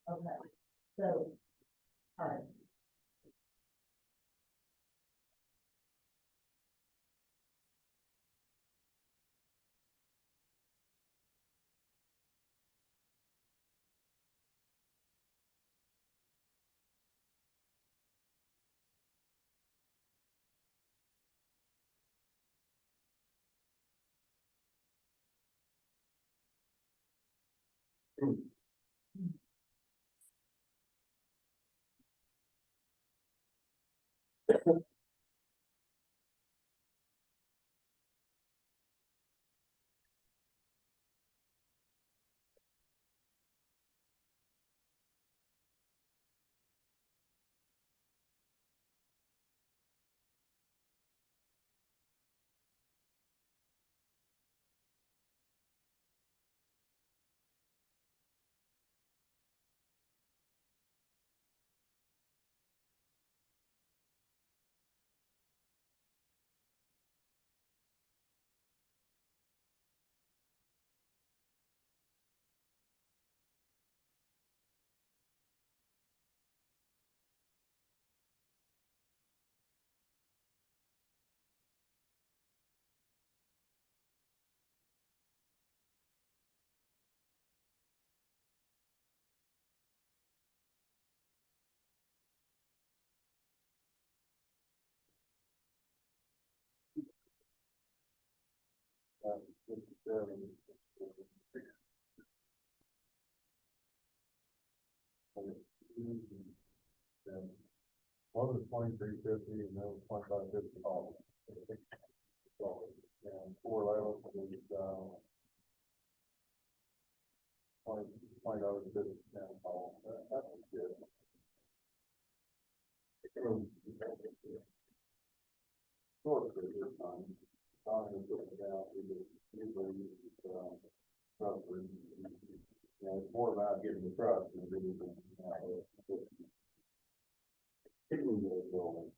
Okay, so, all right. One was 2350 and then was 2550 all. And 411 was $20 all. That was good. Sort of this time. Don was looking down to the usually roughly. It's more about getting the trust than it is picking the building.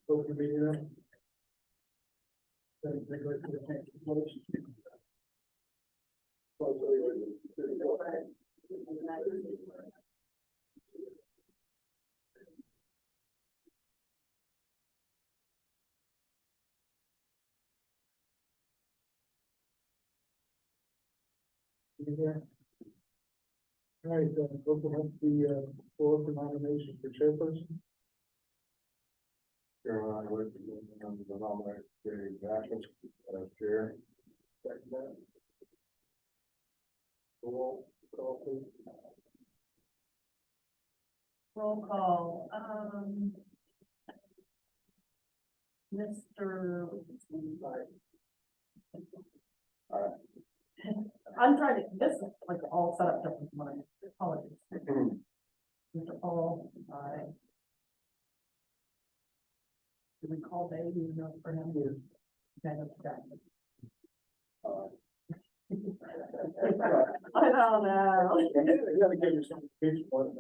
Social media. All right, open up the floor for nomination for chairperson. Caroline, I would the nomination Gary Jackson as chair. Second that. Roll call, please. Roll call, Mr. I'm trying to, this is like all set up different from mine, apologies. Mr. Paul, aye. Did we call Dave, you know, for him? Okay, that's okay. I don't know. You gotta give yourself a pitch for it.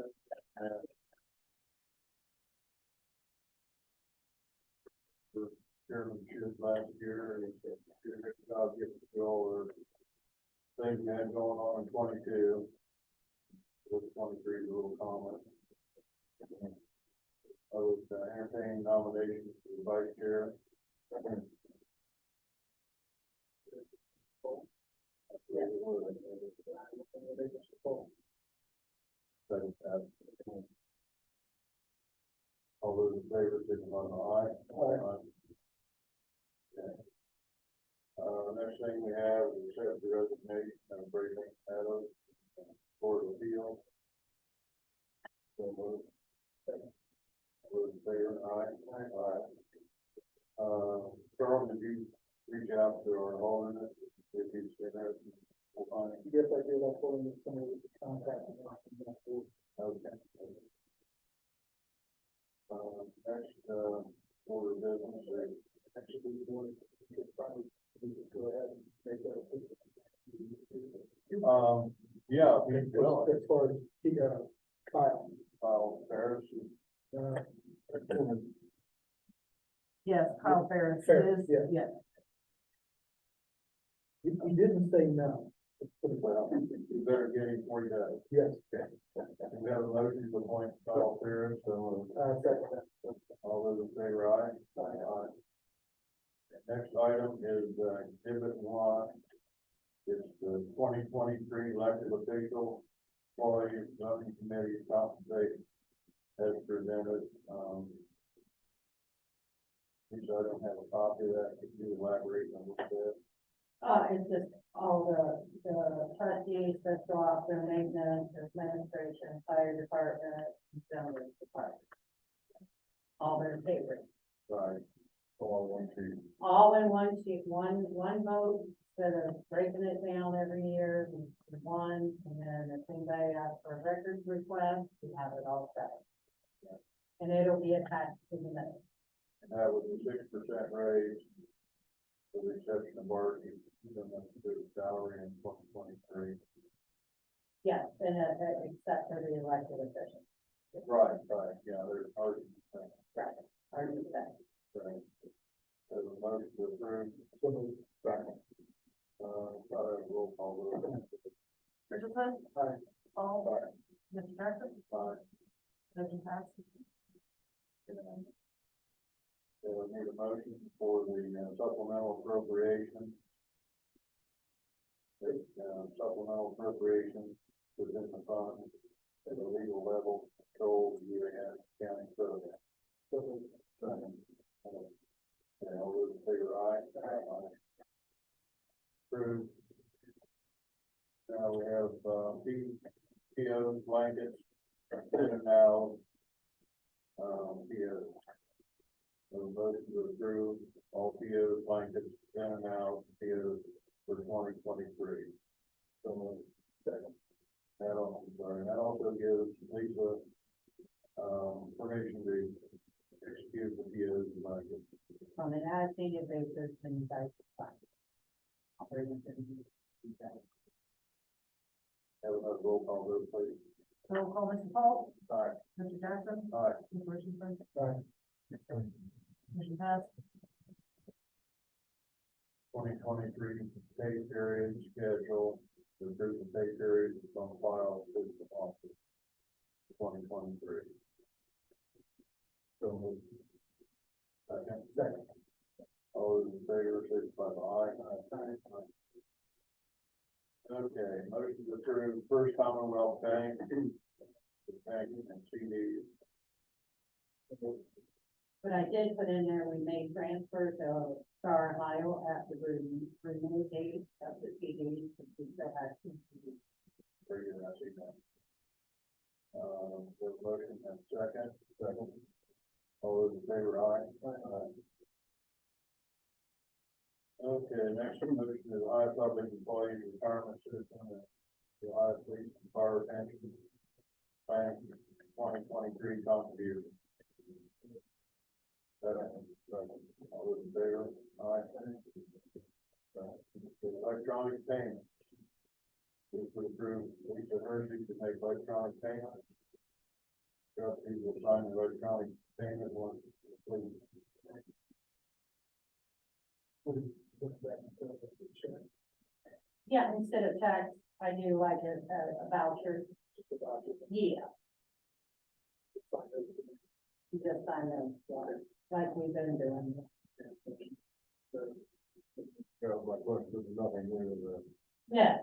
Chairman should last year, and did a good job getting to go over things we had going on in 22. With 23 is a little comment. I would entertain nominations for the vice chair. Second, all those in favor, signify by aye. Aye. Okay. Next thing we have is accept the resignation of Brady Adams, Board of Appeal. So moved. All those in favor, aye. Aye. Carl, did you reach out to our alternate if he's been there? Yes, I did. I told him that somebody would contact him. Okay. Next, order of business. Actually, we want to go ahead and make that official. Yeah, we will. As far as Kyle Ferris. Ferris Ferris, is, yeah. yeah, He didn't say no. Well, you better get him before he does. Yes. We have a motion to appoint Kyle Ferris, so Second. all those in favor, aye? Aye. Next item is, exhibit one. It's the 2023 elected official employee zoning committee compensation as presented. Since I don't have a copy of that, could you elaborate on what that? it's just all the trustees that go off their maintenance, administration, fire department, zoning department. All their favorites, Right. All one sheet. all in one sheet, one vote, instead of breaking it down every year, one, and then if anybody asks for a records request, we have it all set. And it'll be attached to the minutes. And that was a 6% raise, with the exception of Barton, the salary in 2023. Yes, and, except for the elected officials. Right, yeah, there's hard. Right, already set. Right. There's a motion to approve. Second. Got a roll call vote. Richardson? Aye. Paul? Aye. Mr. Jackson? Aye. Motion passed. Need a motion for the supplemental appropriation. Supplemental appropriation within the fund at the legal level, control, U.S. county program. Second. All those in favor, aye? Aye. Approved. Now we have, POs, blankets, in and out, POs. A motion to approve all POs, blankets, in and out, POs for 2023. So, second. That also gives Lisa, permission to execute the POs and blankets. On an as-needed basis, and you guys decide. I'll bring it in. Have another roll call vote, please. Roll call, Mr. Paul? Aye. Mr. Jackson? Aye. Mr. Richardson? Aye. Motion passed. 2023 pay period schedule, the approve the pay period is on file with the office. 2023. So moved. Second. All those in favor, signify by aye. Okay, motion to approve First Commonwealth Bank, the banking and CDs. But I did put in there, we made transfer to Star Ohio at the renewal date of the CD, because we still had two CDs. Very good, I see that. The motion and second. Second. All those in favor, aye. Aye. Okay, next motion is Ohio Public Employees Retirement System and the Ohio Police and Fire Pension Bank 2023 contribution. Second. All those in favor, aye. Electronic payment. This would approve Lisa Hershey to make electronic payments. Trustees will sign the electronic payment once complete. Yeah, instead of tax, I do like a voucher. Yeah. You just sign those, like we've been doing. My question is nothing new to the. Yeah.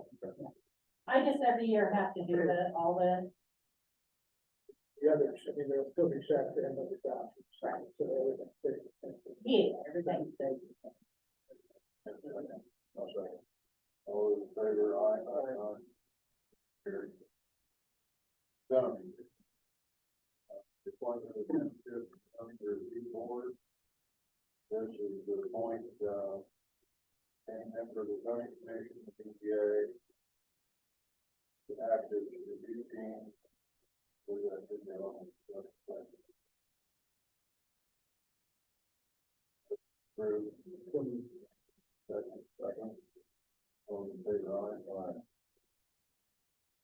I just every year have to do all the, The others, I mean, there'll still be checks and other vouchers. Right. So everything's pretty expensive. yeah, everything stays. I'll second. All those in favor, aye. Aye. Carried. Zoning. Appointment of Township Trustees Board. This is the point, any member of the zoning commission, the BPA, the active review team, with that, Approved. Second. All in favor, aye. Aye.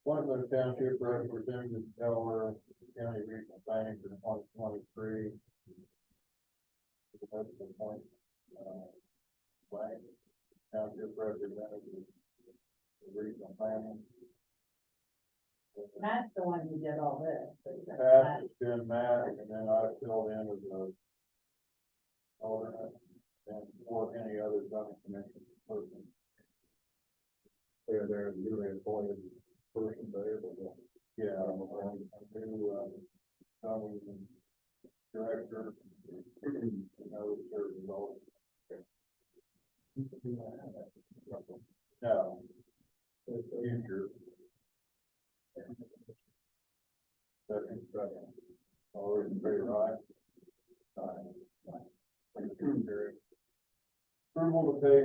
Appointment of Township Representative Delaware County Regional Planning for 2023. all this. So you got Past that. has been Matt, and then I filled in as a alternate, and or any other zoning commission person. They're a newly appointed person there, but yeah, I'm a new, zoning director, you know, serving all. No, it's the future. Second. All those in favor, aye? Carried. Approval to pay,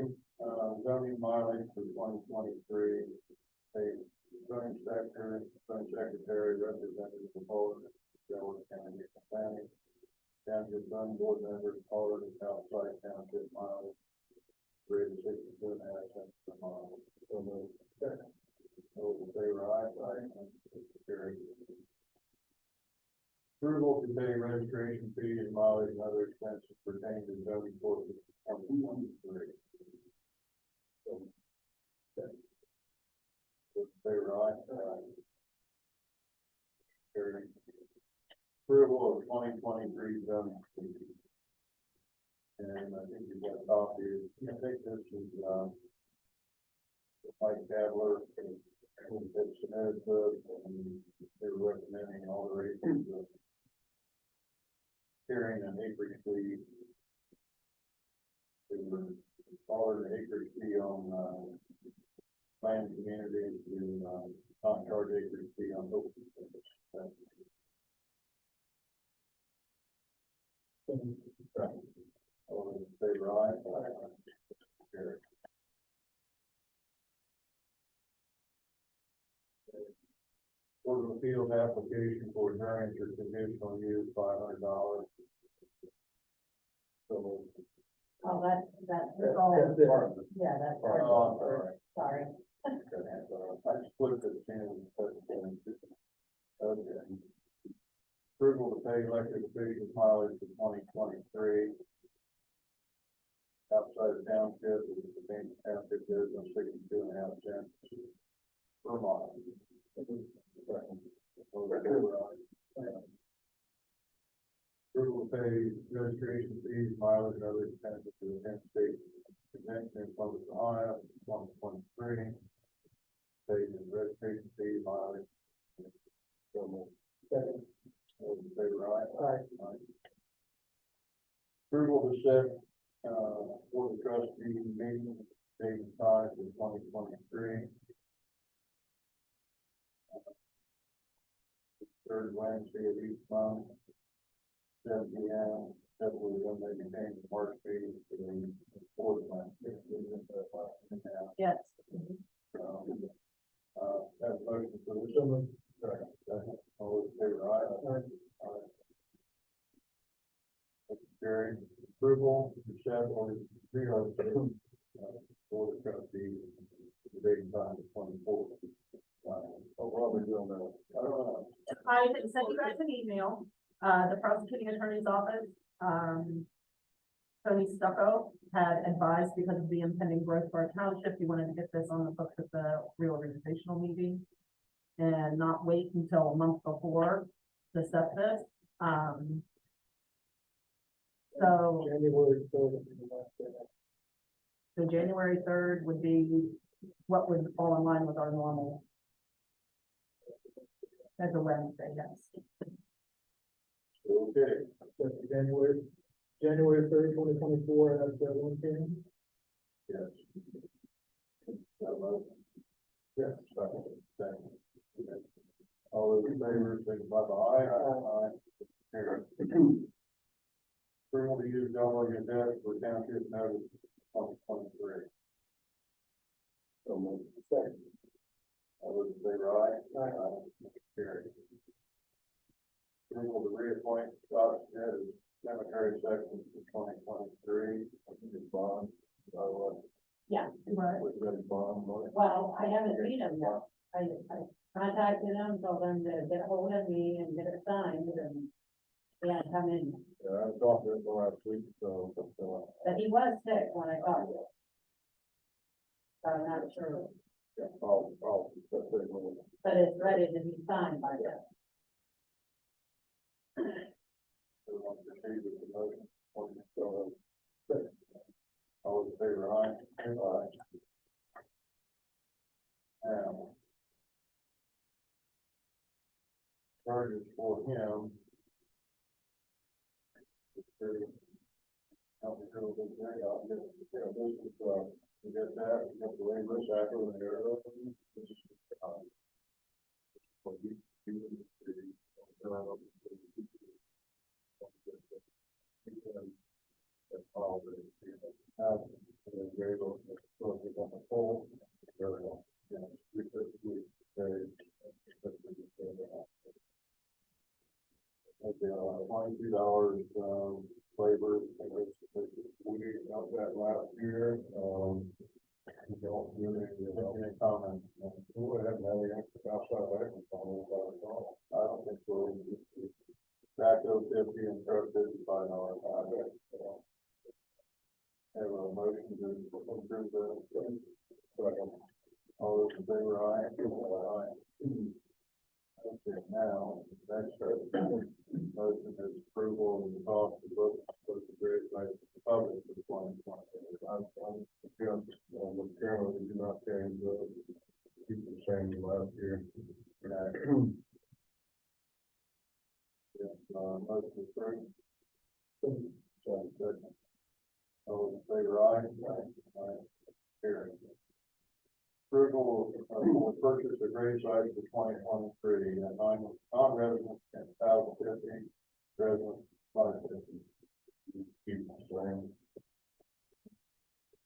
zoning mileage for 2023, pay zoning secretary, representative of Pollard, Delaware County Planning, Township zoning board members, Pollard and outside township mileage, rate of 62.5 cents per mile. So moved. Second. Those in favor, aye? Carried. Approval to pay registration fees and mileage and other expenses pertaining to zoning board of 2023. So, okay. Those in favor, aye? Carried. Approval of 2023 zoning fees. And I think you've got a copy. I think this is, Mike Cavler, who had submitted to us, and they were recommending all the rates of hearing an acreage fee. They were following the acreage fee on, planned communities to, not charge acreage fee on open space. All those in favor, aye? Carried. Board of Appeals application for variance or conditional use, $500. So. Oh, that's That's all, it. yeah, that's. Oh, I'm Sorry. I just looked at the end. Okay. Approval to pay elected officials mileage for 2023. Outside the township, is the main township business, 62.5 cents per mile. Approval to pay registration fees, mileage, and other expenses to the Penn State Convention in Columbus, Ohio, 2023. Pay the registration fee, mileage. So moved. Second. Those in favor, aye? Aye. Approval to set, Board of Trustees meeting, date and time for 2023. Third Wednesday of each month, 7 p.m. Typically, when they contain the March meeting for the fourth Wednesday. Yes. Have a motion for this. Second. All those in favor, aye? Aye. Carried. Approval to set or reorganize, Board of Trustees, the date and time of 24th. Well, we will know. I don't know. I sent you guys an email, the prosecuting attorney's office, Tony Stucco had advised because of the impending growth for our township, he wanted to get this on the books at the reorganizational meeting and not wait until a month before to set this. So January 3rd. so January 3rd would be what would fall in line with our normal. As a Wednesday, yes. Okay. January 3rd, 2024, at 1 p.m. Yes. Yes. Second. All those in favor, signify by aye. Aye. Carried. Approval to use Delaware Gazette for township notice 2023. So moved. Second. All those in favor, aye. Aye. Carried. Approval to reappoint Scott Smith as cemetery section for 2023. Bond. Yeah. Right. What's that bond? Well, I haven't seen them yet. I contacted them, told them to get a hold of me and get it signed, and he hadn't come in. Yeah, I talked to him last week, so. But he was sick when I talked to him. So I'm not sure, Yeah, I'll. but it's ready to be signed by them. proceed with the motion. All in favor, aye? Aye. Now, charges for him. Help me go with that, I'll get, this is, we got that, we got the labor, cycle, and there. This is, for you, that's all that is. We're able to sort of on the whole, very well. Yeah, we very. Okay, $22, labor, we got that last year, we don't really, any comment. We haven't had any outside of that, I don't think so. Backhoe 50 and truck $55. Have a motion to approve the, all those in favor, aye? Aye. Okay, now, next, motion is approval of the cost of both the grade by the public for 2020. I'm against, the chairman, we do not change the, keep the same as last year. Yeah, motion is approved. Second. All in favor, aye? Aye. Carried. Approval of purchase of grave sites for 2023, and non-resident and 1,050, resident 550. Keep the same.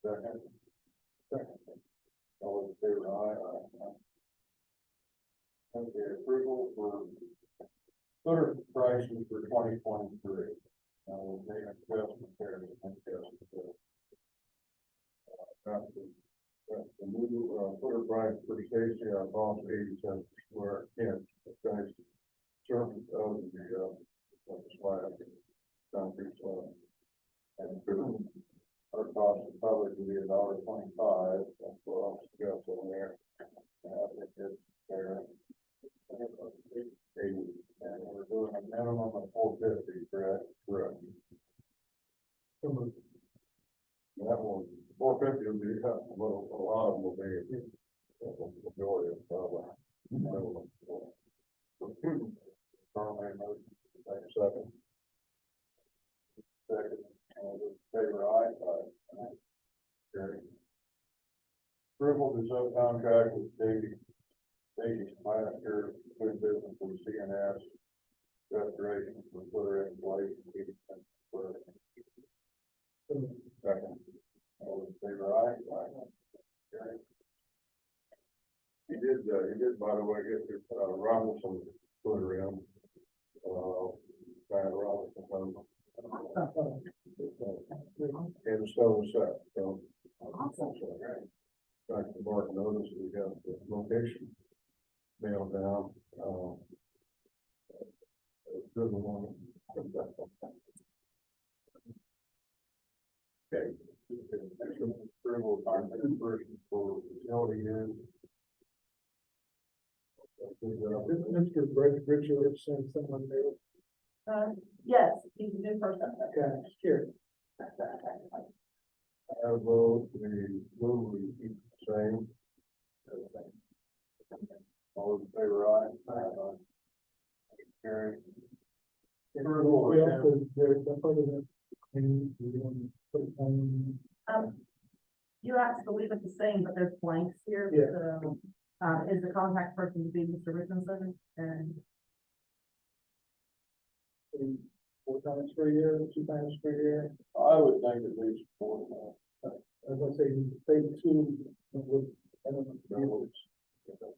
Second. All in favor, aye? Aye. Okay, approval for footer prices for 2023. We'll take a adjustment there. The new footer price for Stacy, cost 80 cents per square inch. That's surface of the slab, concrete slab. And our cost to public will be $1.25. That's what I'll suggest on there. And I think it's fair. 80, and we're doing a minimum of 450, correct? Correct. That one, 450 will be, a lot of them will be, the majority of probably. Currently, motion, take a second. Second, all those in favor, aye? Aye. Carried. Approval to subcontract with Stacy's manager doing business with CNS restoration for footer installation, 80 cents per square. Second. All in favor, aye? Aye. Okay. He did, by the way, get your, Robinson footer in, Robinson home. And the stone set, so. Awesome. Back to Mark notice, we got the location mailed down, good one. Okay. Approval of our person for facility use. Mr. Richard sent someone there. Yes, he's a new person. Okay, sure. I vote we move, we keep the same. All in favor, aye? Aye. Carried. Approval We of also, there's a part of that, and we want to put it on. You asked to leave it the same, but there's blanks here. Yeah. So, is the contact person to be Mr. Richardson? And 4 times per year, 2 times per year. I would think at least 4. As I say 2 with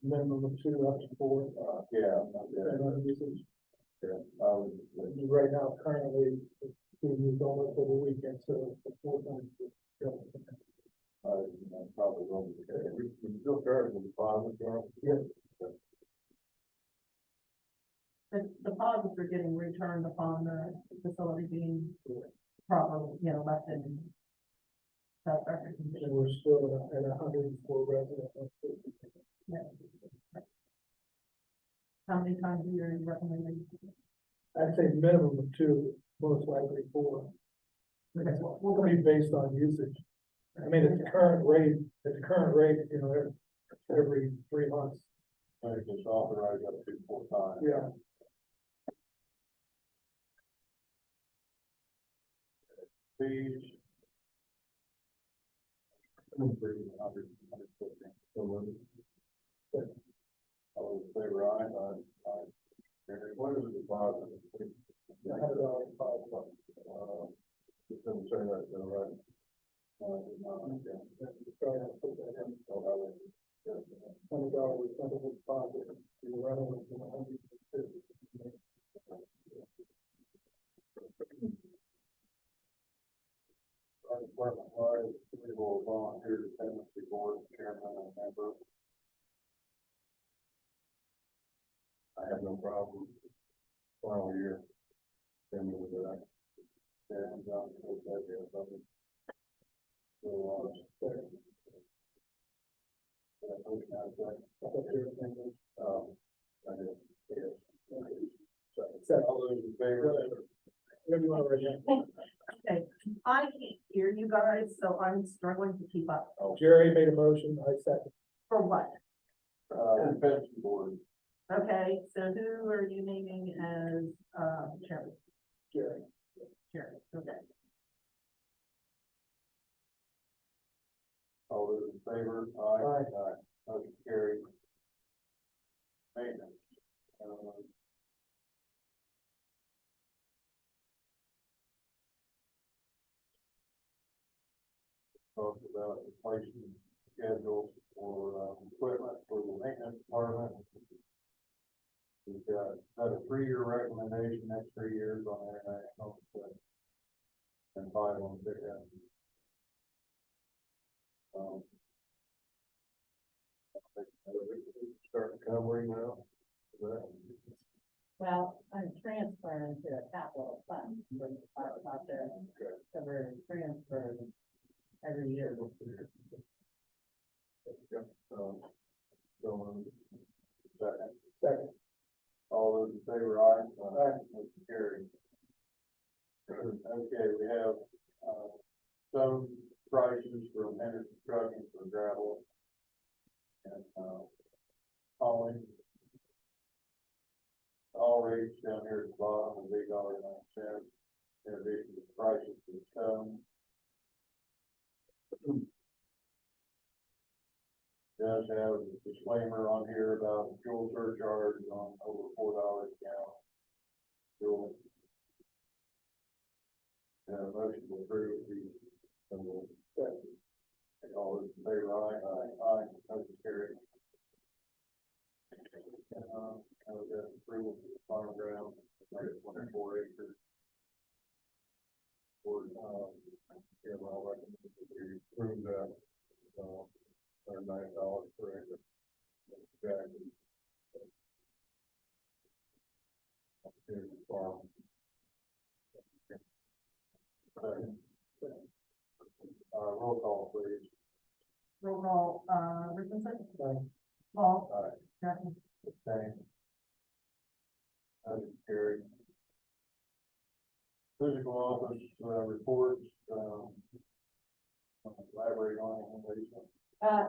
minimum of 2 up to 4. Yeah. And on usage. Yeah. I would. Right now, currently, it's being used only for the weekend, so it's 4 times. I probably won't. We still charge the deposit, Charles? Yes. the deposits are getting returned upon the facility being properly, left in satisfactory And condition. we're still at 104 residents. Yeah. How many times a year are you recommending? I'd say minimum of 2, most likely for. Okay, Will be based on usage. I mean, at the current rate, you know, every 3 months. I just authorize up to 4 times. Yeah. Fees. $150. All in favor, aye. Aye. And what is the deposit? $100 deposit. It doesn't say that, though, right? Sorry, I put that in. $100 refundable deposit. The rental is $150. Our department wide, we will volunteer dependency board, chairman and member. I have no problem. Final year. Then we'll do that. And, that is something. So, I did, yes. So, all those in favor? Whatever you want to write down. okay. I can't hear you guys, so I'm struggling to keep up. Jerry made a motion, I second. For what? Dependency board. Okay, so who are you naming as, chairman? Jerry. Chairman, okay. All those in favor? Aye. Aye. Motion carried. Maintenance. Talked about replacing schedules for, equipment for the maintenance department. We've got a 3-year recommendation, next 3 years on international, and 5 on pickup. Start covering now. Well, I'm transferring to a capital fund, for the part out there, so we're transferring every year. Second. Second. All those in favor, aye. Aye. Motion carried. Okay, we have, some prices from Henderson Trucking for gravel and, hauling. All rates down here at the bottom is $8.09. In addition to prices for stone. Does have a disclaimer on here about fuel surcharge on over $4 a gallon. Fuel. Motion to approve these. All those in favor, aye. Aye. Motion carried. I would have approval for the farm ground, like 24 acres. For, yeah, well, I recommend that we approve that, $9 per acre. Exactly. Here's the farm. Roll call, please. Roll call, Richardson? Aye. Paul? Aye. Jackson? Same. Motion carried. Physical office, reports, elaborate on it, Lisa.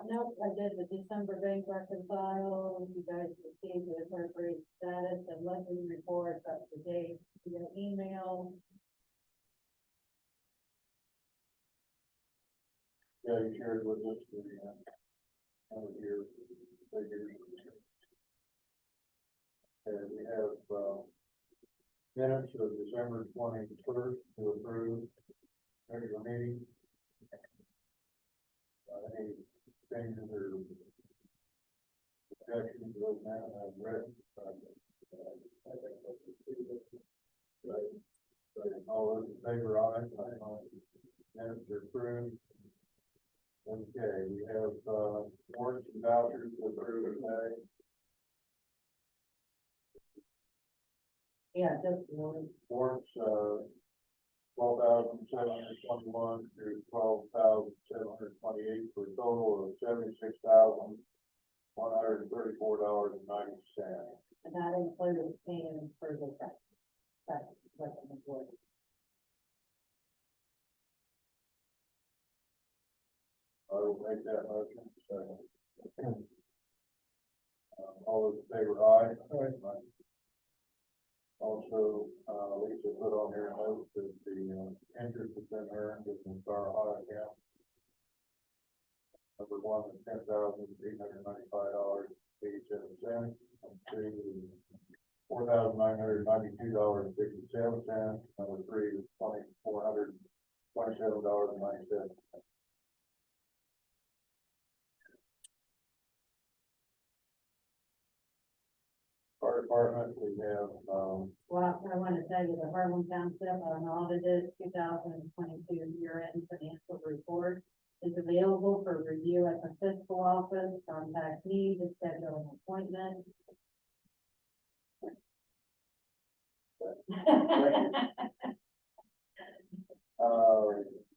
Nope, I did the December bank reconcile, you guys received the appropriate status and monthly reports up to date via email. Yeah, you shared with us the, end of year figures. And we have, minutes of December 21st to approve, regular meeting. Any changes or objections to those now, I've read. All those in favor, aye. Minutes are approved. Okay, we have, warrants and vouchers to approve today. Yeah, just one. Warrants, 12,721 through 12,728 for a total of $76,134.90. And that includes paying for the tax, what the board. make that motion, second. All those in favor, aye. Aye. Also, Lisa put on here a note that the, interest has been earned in our high account. Number one, $10,895.87, and two, $4,992.67. Number three is $2,427.97. Fire department, we have, Well, I want to tell you, the Harlem Township unaudited 2022 year-end financial report is available for review at the fiscal office. Contact me to schedule an appointment.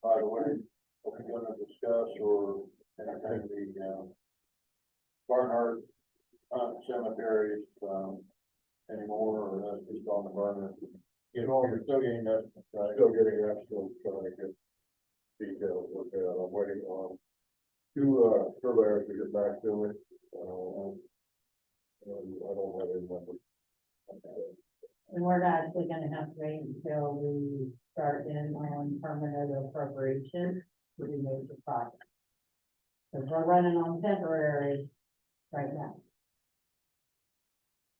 by the way, we're gonna discuss or entertain the, Barnhart cemeteries, anymore, or that's just on the burner. We're still getting that, right? Still getting that, still trying to get details worked out. I'm waiting on two, surveyors to get back to me. And I don't have any numbers. And we're actually gonna have to wait until we start in on permanent appropriation to do major projects. Because we're running on temporary right now.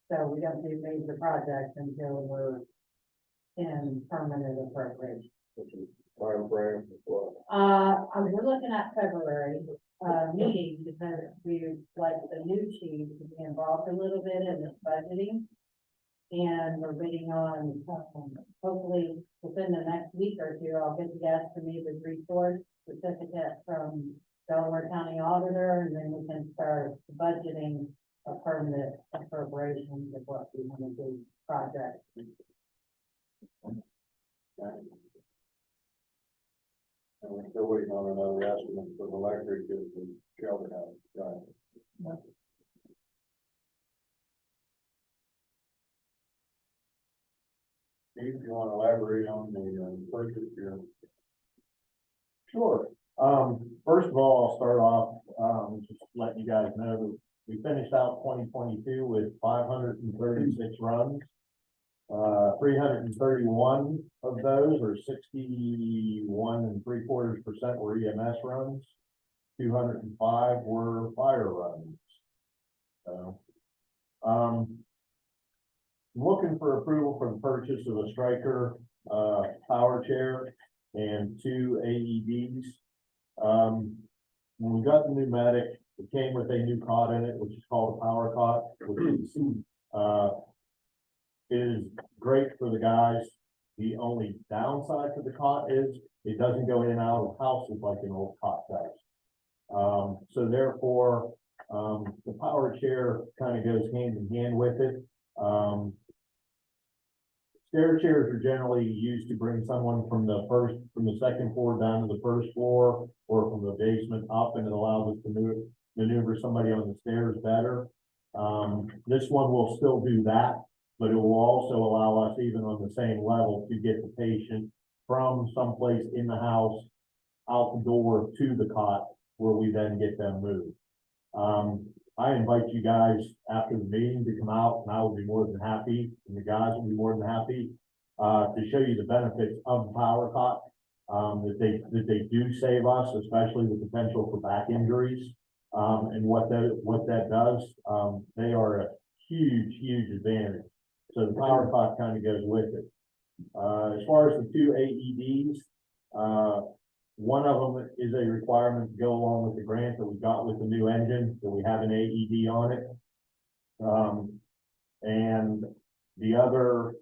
So we don't do major projects until we're in permanent appropriation. Which is time frame as well. We're looking at February, meeting, because we like the new chief to be involved a little bit in this budgeting. And we're waiting on, hopefully within the next week or two, I'll get the estimated report certificate from Delaware County Auditor, and then we can start budgeting a permanent appropriations of what we want to do projects. And we're still waiting on another estimate for the electric at the shelter house, right? Steve, you want to elaborate on the, purchase here? Sure. First of all, I'll start off, just letting you guys know that we finished out 2022 with 536 runs. 331 of those, or 61.75%, were EMS runs. 205 were fire runs. So, looking for approval for the purchase of a striker, power chair and 2 AEDs. When we got the pneumatic, it came with a new cot in it, which is called a power cot, which is great for the guys. The only downside to the cot is it doesn't go in and out of houses like an old cot does. So therefore, the power chair kind of goes hand in hand with it. Stair chairs are generally used to bring someone from the second floor down to the first floor, or from the basement up, and it allows us to maneuver somebody on the stairs better. This one will still do that, but it will also allow us, even on the same level, to get the patient from someplace in the house out the door to the cot, where we then get them moved. I invite you guys after the meeting to come out, and I will be more than happy, and the guys will be more than happy, to show you the benefits of the power cot, that they do save us, especially the potential for back injuries, and what that does. They are a huge advantage. So the power cot kind of goes with it. As far as the 2 AEDs, one of them is a requirement to go along with the grant that we got with the new engine, that we have an AED on it. And the other,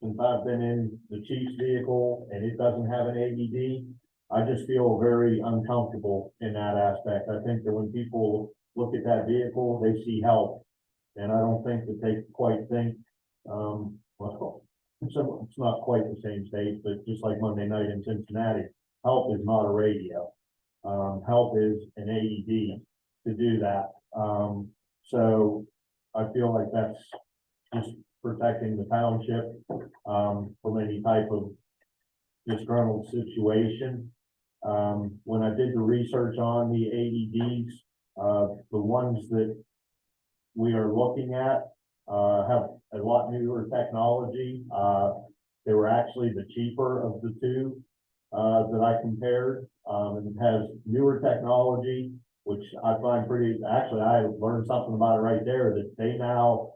since I've been in the chief's vehicle and it doesn't have an AED, I just feel very uncomfortable in that aspect. I think that when people look at that vehicle, they see help. And I don't think that they quite think, well, it's not quite the same state, but just like Monday night in Cincinnati, help is not a radio. Help is an AED to do that. So I feel like that's just protecting the township, from any type of disgruntled situation. When I did the research on the AEDs, the ones that we are looking at, have a lot newer technology. They were actually the cheaper of the two, that I compared. And it has newer technology, which I find pretty, actually, I learned something about it right there, that they now,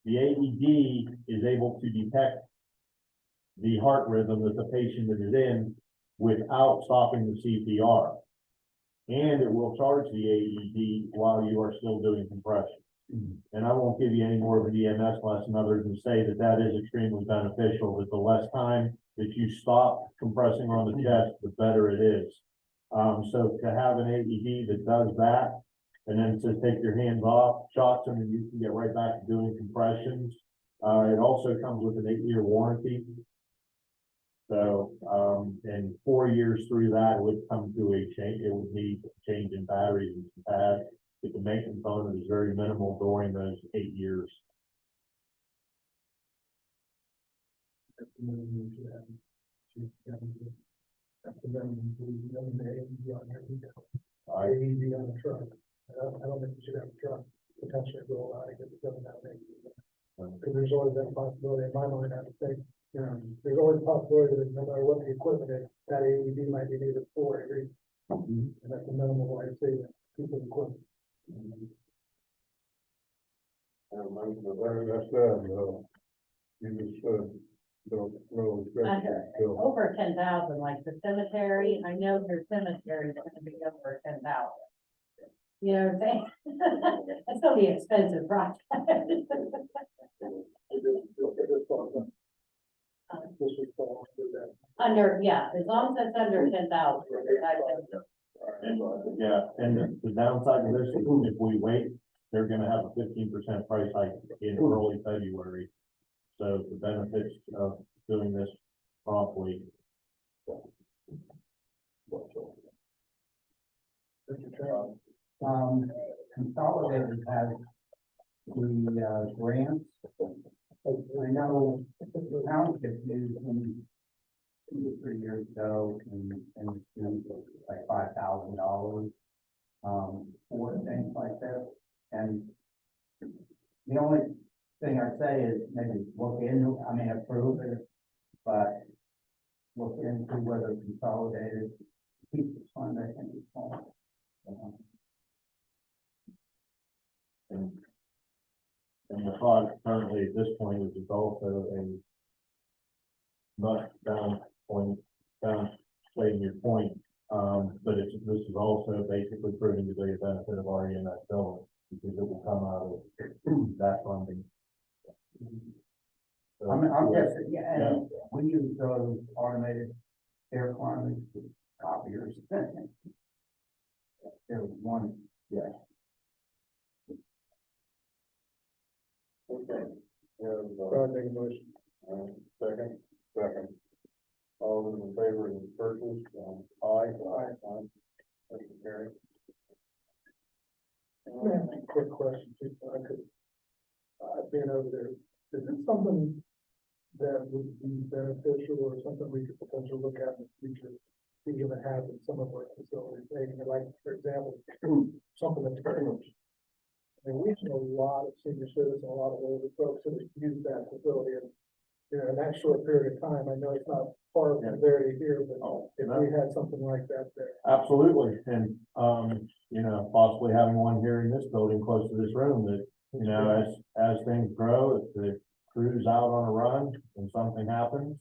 the AED is able to detect the heart rhythm that the patient is in without stopping the CPR. And it will charge the AED while you are still doing compression. And I won't give you any more of an EMS lesson other than say that that is extremely beneficial, that the less time that you stop compressing on the chest, the better it is. So to have an AED that does that, and then to take your hands off, shocks them, and you can get right back to doing compressions. It also comes with an 8-year warranty. So, and 4 years through that, it would come to a change, it would need a change in batteries and some pads. But the maintenance on it is very minimal during those 8 years. That's the minimum you should have. That's the minimum, the AED on every vehicle. AED on a truck. I don't think you should have a truck potentially go out and get the 7 out AED. Because there's always that possibility in my mind, I would think, you know, there's always a possibility that no matter what the equipment is, that AED might be needed for every, and that's the minimum I say that people's equipment. And most of that's done, you just, don't know. Over 10,000, like the cemetery, I know their cemetery is gonna be over 10,000. You know what I'm saying? That's gonna be expensive, right? Under, yeah, as long as it's under 10,000. Yeah, and the downside of this, is if we wait, they're gonna have a 15% price hike in early February. So the benefits of doing this promptly. Consolidated has the grants. I know the township used them 2 or 3 years ago and used like $5,000 for things like this. And the only thing I'd say is maybe look into, I mean, approve it, but look into whether consolidated keeps the fund, I think it's fine. And the thought currently at this point is it's also a not down point, down stating your point, but this is also basically proving to be a benefit of our EMS billing, because it will come out of that funding. So, I'm guessing, yeah, and we use those automated air climbers, copiers. There's one, yeah. Okay. And, Make a motion. second. All those in favor of the purchase, aye. Motion carried. Quick question, too, if I could. Being over there, is it something that would be beneficial or something we could potentially look at in the future? Be able to have in some of our facilities, maybe like, for example, something that's very much. I mean, we've seen a lot of senior citizens, a lot of older folks that use that facility, and you know, in that short period of time, I know it's not far from there to here, but if we had something like that there. Absolutely, and, you know, possibly having one here in this building close to this room that, you know, as things grow, if the crew's out on a run and something happens,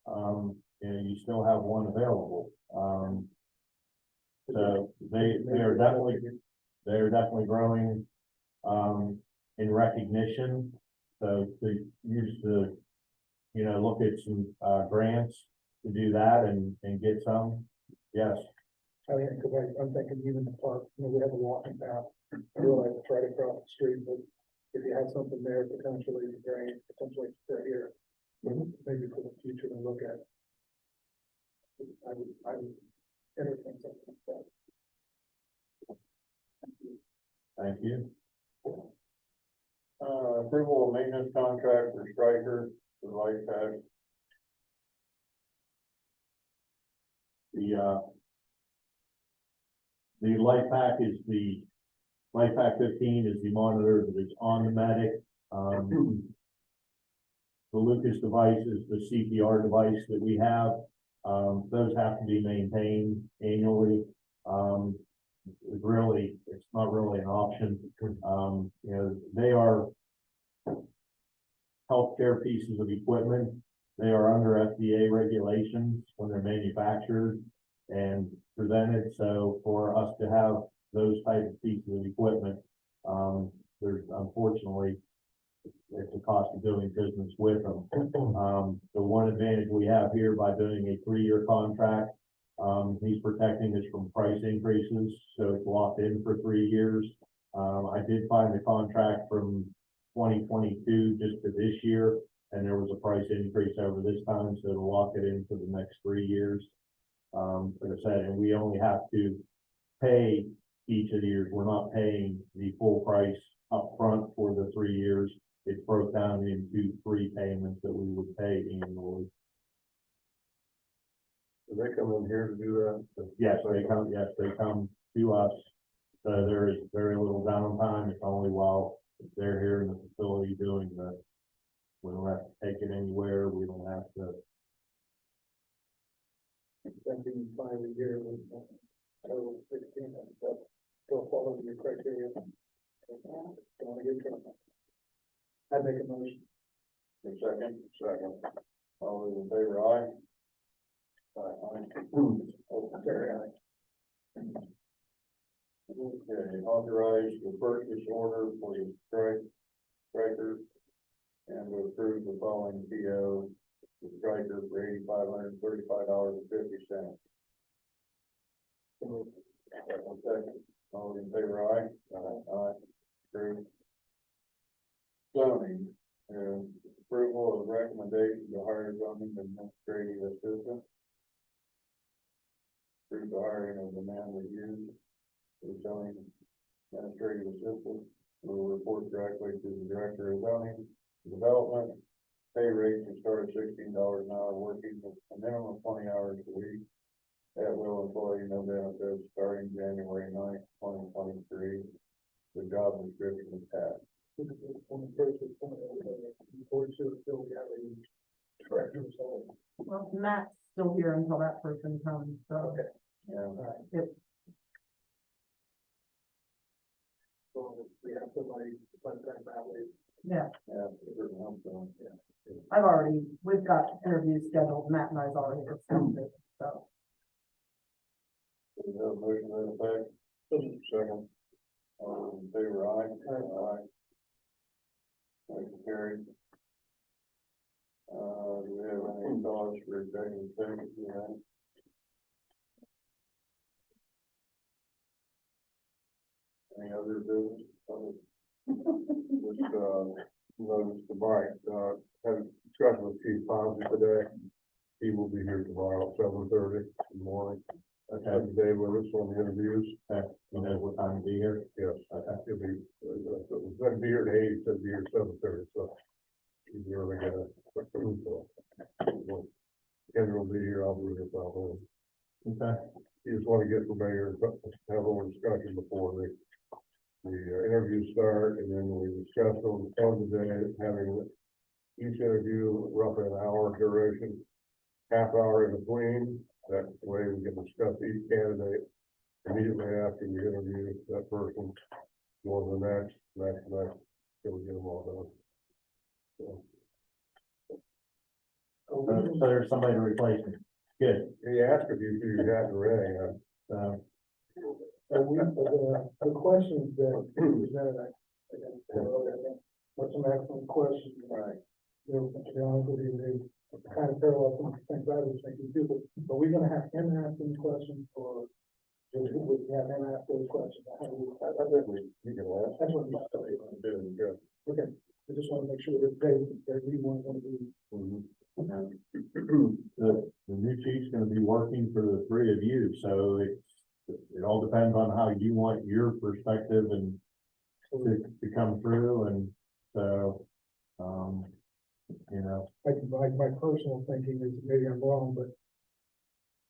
you know, you still have one available. So they are definitely growing, in recognition. So to use the, you know, look at some, grants to do that and get some, yes. I mean, because I'm thinking even the park, you know, we have a walking path, I realize it's right across the street, but if you had something there, potentially, potentially here, maybe for the future to look at. I would entertain something like that. Thank you. Approval of maintenance contract for Stryker for light pack. The Life Pack 15 is the monitor that is on the medic. The Lucas device is the CPR device that we have. Those have to be maintained annually. It's not really an option. They are healthcare pieces of equipment. They are under FDA regulations when they're manufactured and presented. So for us to have those type of pieces of equipment, there's unfortunately, it's a cost of doing business with them. The one advantage we have here by doing a 3-year contract, he's protecting us from price increases, so it's locked in for 3 years. I did find the contract from 2022 just to this year, and there was a price increase over this time, so to lock it in for the next 3 years. Like I said, and we only have to pay each of the years. We're not paying the full price up front for the 3 years. It's broke down into 3 payments that we would pay annually. Do they come in here to do that? Yes, they come to us. So there is very little downtime. It's only while they're here in the facility doing the, we don't have to take it anywhere. We don't have to. Spending 5 a year with, total 16, and stuff, still following your criteria. Don't want to get trouble. I make a motion. Second. All those in favor, aye? Very high. Okay, authorize the purchase order for the strikers and to approve the following PO, the striker for $8,535.50. Second, all those in favor, aye? Aye. Approved. Zoning, approval of recommendation to hire zoning administrative assistant. Approve the hiring of the man we use, the zoning administrative assistant, will report directly to the director of zoning development. Pay rate to start at $16 an hour, working a minimum of 20 hours a week. At will employee, no benefits, starting January 9th, 2023. The job description is attached. On the first, before two, still we have a director or so. Well, Matt's still here until that person comes, so. Okay. Yeah. So we have somebody, like that way. Yeah, Yeah, it doesn't help them. we've got interviews scheduled. Matt and I's already discussed it, so. Do you have a motion to that effect? Second. All those in favor, aye? Aye. Motion carried. Do we have any thoughts for executive session? Yeah. Any other business? Just, notice the Mike, had a discussion with Chief Ponzi today. He will be here tomorrow at 7:30 in the morning. Okay. Today with us on the interviews. You know what time to be here? Yes, he'll be, it's gonna be here at 8, he'll be here at 7:30, so. He's the early guy. So, Kendra will be here, I'll be here probably. Okay. You just want to get familiar, have a little discussion before the interviews start, and then we discuss on today, having each interview roughly an hour duration, half hour in between. That way we can discuss each candidate immediately after we interview that person, go on to the next, till we get them all done. So, So there's somebody to replace me. Good. he asked if you had already, The questions that presented, what's some excellent questions. Right. You know, to be honest with you, they kind of parallel some of the things I was thinking too, but we're gonna have him ask these questions, or we have him ask those questions? I think you can ask. That's what I'm saying. Good. Okay, I just wanna make sure that we want to be. The new chief's gonna be working for the 3 of you, so it all depends on how you want your perspective and to come through, and so, My personal thinking is, maybe I'm wrong, but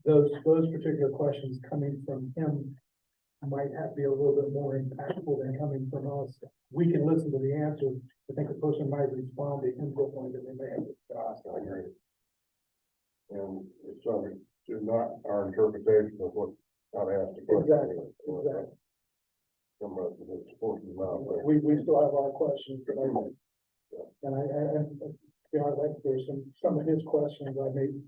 those particular questions coming from him, might be a little bit more impactful than coming from us. We can listen to the answers. I think the person might respond to input one that they may have discussed. I agree. And it's subject to not our interpretation of what, how to ask the question. Exactly. Some of it is supposed to be not, but We still have our questions, but and you know, like there's some of his questions I would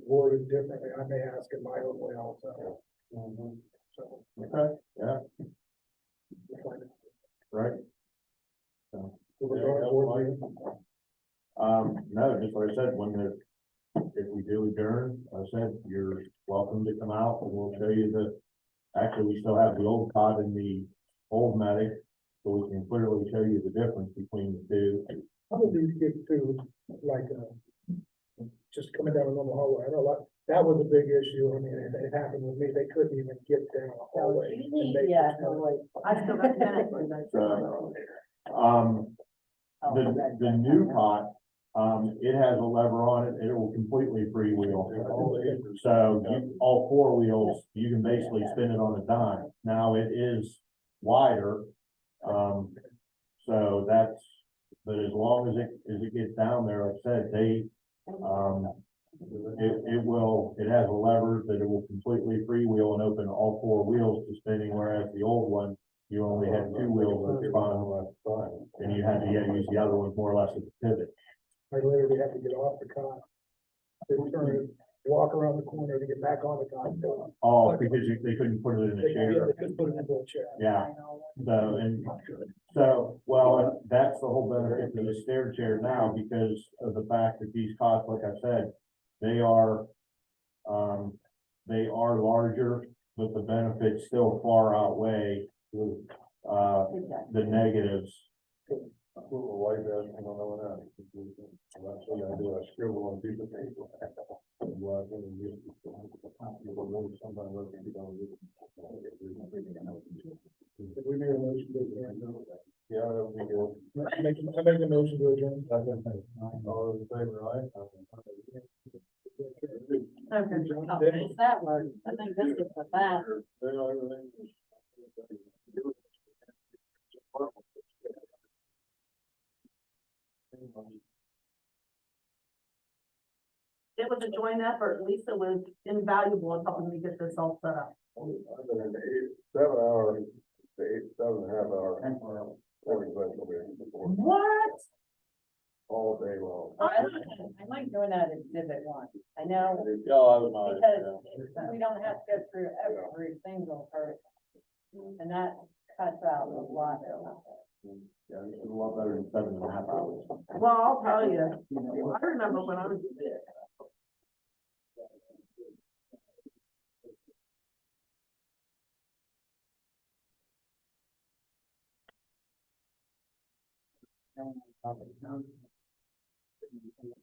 word it differently. I may ask it my own way also. So. Okay, yeah, we'll find it. right. With regard to board meeting, No, just like I said, if we do adjourn, I said, you're welcome to come out and we'll show you actually, we still have the old cod and the old medic, so we can clearly show you the difference between the two. how did these get to, like, just coming down a normal hallway? I know that was a big issue. I mean, it happened with me. They couldn't even get down a hallway. and make the Yeah, turn. I still got minutes for that. The new cot, it has a lever on it, and it will completely freewheel. So all four wheels, you can basically spin it on a dime. Now it is wider, so but as long as it gets down there, like I said, it has a lever that it will completely freewheel and open all four wheels to spinning, whereas the old one, you only had two wheels at the front, and you had to use the other ones more or less as a pivot. I literally had to get off the cot. They turn, walk around the corner to get back on the cot. Oh, because they couldn't put it in a They chair. couldn't put it into a chair. Yeah, well, that's the whole benefit to the stair chair now, because of the fact that these cots, like I said, they are larger, but the benefits still far outweigh, the negatives. Like that, I don't know what that. That's what I do, I scribble on a piece of paper. And go out there and just, people really sometimes look at it, don't do it. We made a motion to adjourn. Yeah, that would be good. I make a motion to adjourn. All those in favor, aye? Okay, it's that word. I think this is the back. It was a joint effort. Lisa was invaluable in helping me get this all set up. I've been in the 7 hour, the 7.5 hour organizational meeting before, What? all day long. I like doing that in exhibit one. I know, Yeah, that was nice. because we don't have to go through every single person. And that cuts out a lot of. Yeah, this is a lot better than 7.5 hours. Well, I'll tell you, I remember when I was a kid.